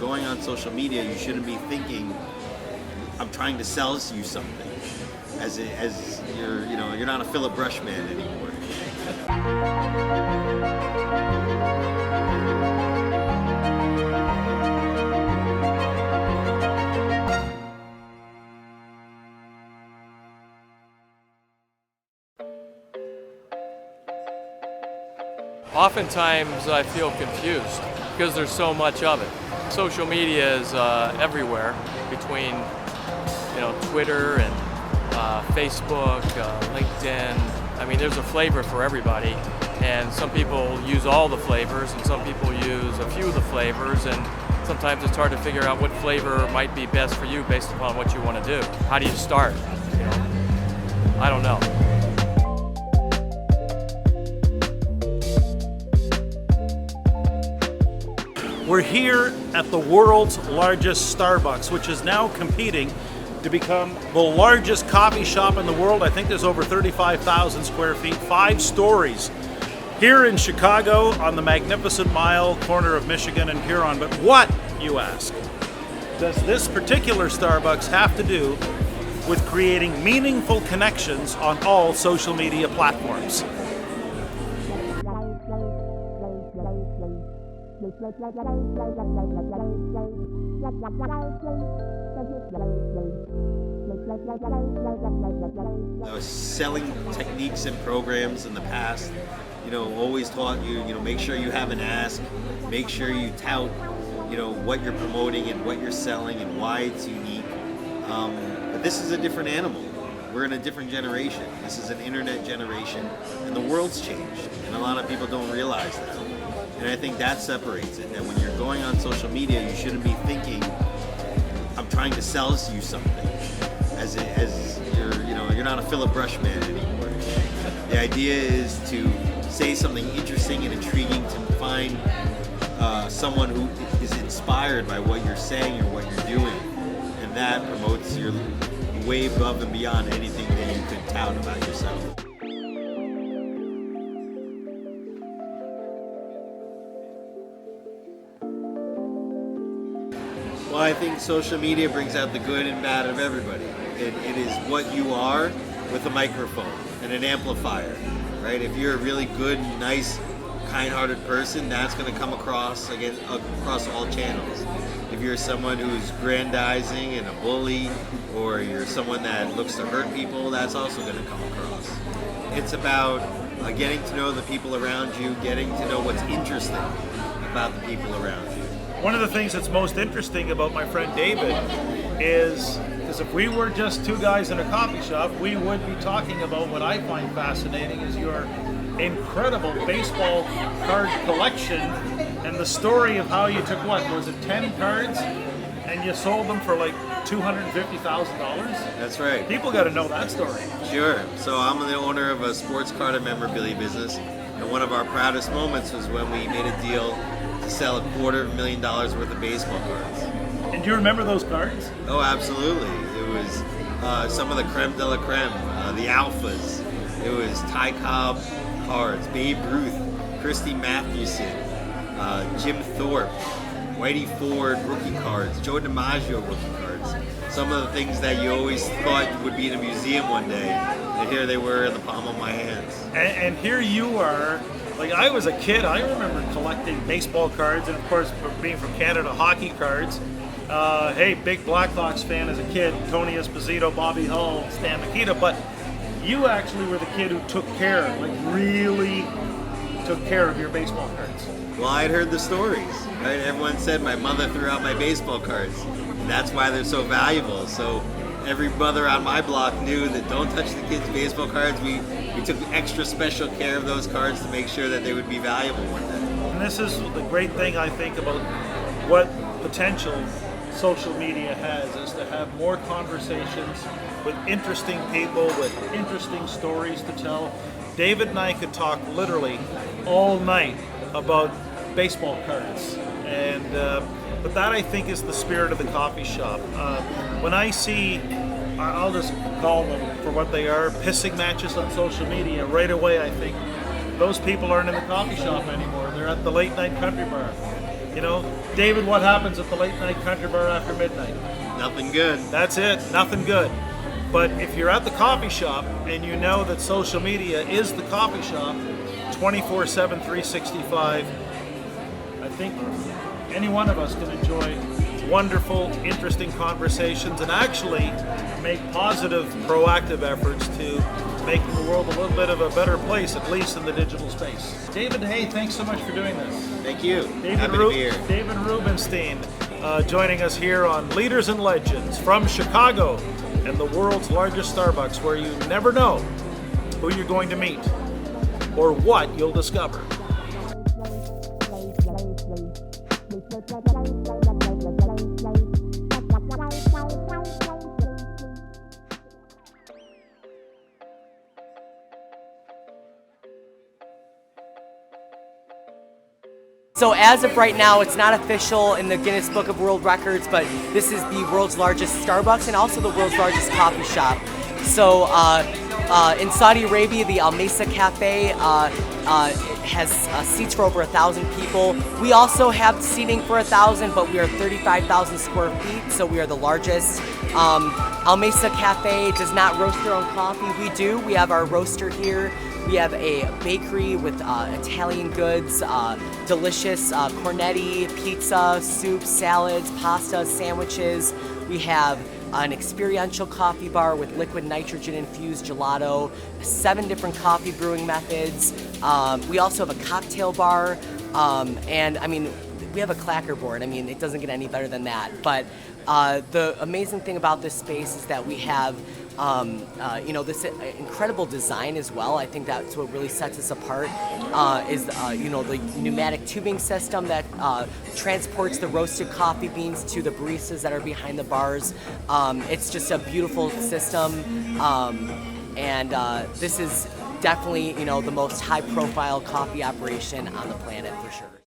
going on social media, you shouldn't be thinking, I'm trying to sell you something. As you're, you're not a Philip Brush man anymore. Oftentimes I feel confused because there's so much of it. Social media is everywhere, between Twitter and Facebook, LinkedIn. I mean, there's a flavor for everybody, and some people use all the flavors and some people use a few of the flavors, and sometimes it's hard to figure out what flavor might be best for you based upon what you want to do. How do you start? I don't know. We're here at the world's largest Starbucks, which is now competing to become the largest coffee shop in the world. I think there's over 35,000 square feet, 5 stories. Here in Chicago on the Magnificent Mile, corner of Michigan and Huron. But what, you ask, does this particular Starbucks have to do with creating meaningful connections on all social media platforms? Selling techniques and programs in the past, always taught you, make sure you have an ask, make sure you tout, what you're promoting and what you're selling and why it's unique. But this is a different animal. We're in a different generation. This is an internet generation, and the world's changed, and a lot of people don't realize that. And I think that separates it. That when you're going on social media, you shouldn't be thinking, I'm trying to sell you something. As you're not a Philip Brush man anymore. The idea is to say something interesting and intriguing, to find someone who is inspired by what you're saying or what you're doing, and that promotes your way above and beyond anything that you could tout about yourself. Well, I think social media brings out the good and bad of everybody. It is what you are with a microphone and an amplifier, right? If you're a really good, nice, kind-hearted person, that's going to come across all channels. If you're someone who's grandizing and a bully, or you're someone that looks to hurt people, that's also going to come across. It's about getting to know the people around you, getting to know what's interesting about the people around you. One of the things that's most interesting about my friend David is if we were just 2 guys in a coffee shop, we would be talking about what I find fascinating is your incredible baseball card collection and the story of how you took, 10 cards and you sold them for like $250,000? That's right. People got to know that story. Sure. So I'm the owner of a sports card and memorabilia business, and one of our proudest moments was when we made a deal to sell $250,000 worth of baseball cards. And do you remember those cards? Oh, absolutely. It was some of the creme de la creme, the alphas. It was Ty Cobb cards, Babe Ruth, Christy Mathewson, Jim Thorpe, Whitey Ford rookie cards, Joe DiMaggio rookie cards. Some of the things that you always thought would be in a museum one day, and here they were in the palm of my hands. And here you are. Like, I was a kid, I remember collecting baseball cards, and of course, being from Canada, hockey cards. Hey, big Blackhawks fan as a kid, Tony Esposito, Bobby Hull, Stan Mikita, but you actually were the kid who took care, really took care of your baseball cards. Well, I'd heard the stories, right? Everyone said my mother threw out my baseball cards, and that's why they're so valuable. So every mother on my block knew that don't touch the kids' baseball cards. We took extra special care of those cards to make sure that they would be valuable one day. And this is the great thing, I think, about what potential social media has, is to have more conversations with interesting people, with interesting stories to tell. David and I could talk literally all night about baseball cards, and but that, I think, is the spirit of the coffee shop. When I see, I'll just call them for what they are, pissing matches on social media, right away I think those people aren't in the coffee shop anymore. They're at the late night country bar. You know, David, what happens at the late night country bar after midnight? Nothing good. That's it, nothing good. But if you're at the coffee shop and you know that social media is the coffee shop 24/7, 365, I think any one of us can enjoy wonderful, interesting conversations and actually make positive, proactive efforts to making the world a little bit of a better place, at least in the digital space. David, hey, thanks so much for doing this. Thank you. David, Happy to be here. David Rubenstein joining us here on Leaders and Legends from Chicago and the world's largest Starbucks, where you never know who you're going to meet or what you'll discover. So as of right now, it's not official in the Guinness Book of World Records, but this is the world's largest Starbucks and also the world's largest coffee shop. So in Saudi Arabia, the Al Mesa Cafe has seats for over 1,000 people. We also have seating for 1,000, but we are 35,000 square feet, so we are the largest. Al Mesa Cafe does not roast their own coffee. We do. We have our roaster here. We have a bakery with Italian goods, delicious cornetti, pizza, soups, salads, pastas, sandwiches. We have an experiential coffee bar with liquid nitrogen infused gelato, 7 different coffee brewing methods. We also have a cocktail bar, and I mean, we have a clacker board. I mean, it doesn't get any better than that. But the amazing thing about this space is that we have this incredible design as well. I think that's what really sets us apart is the pneumatic tubing system that transports the roasted coffee beans to the baristas that are behind the bars. It's just a beautiful system, and this is definitely the most high-profile coffee operation on the planet for sure.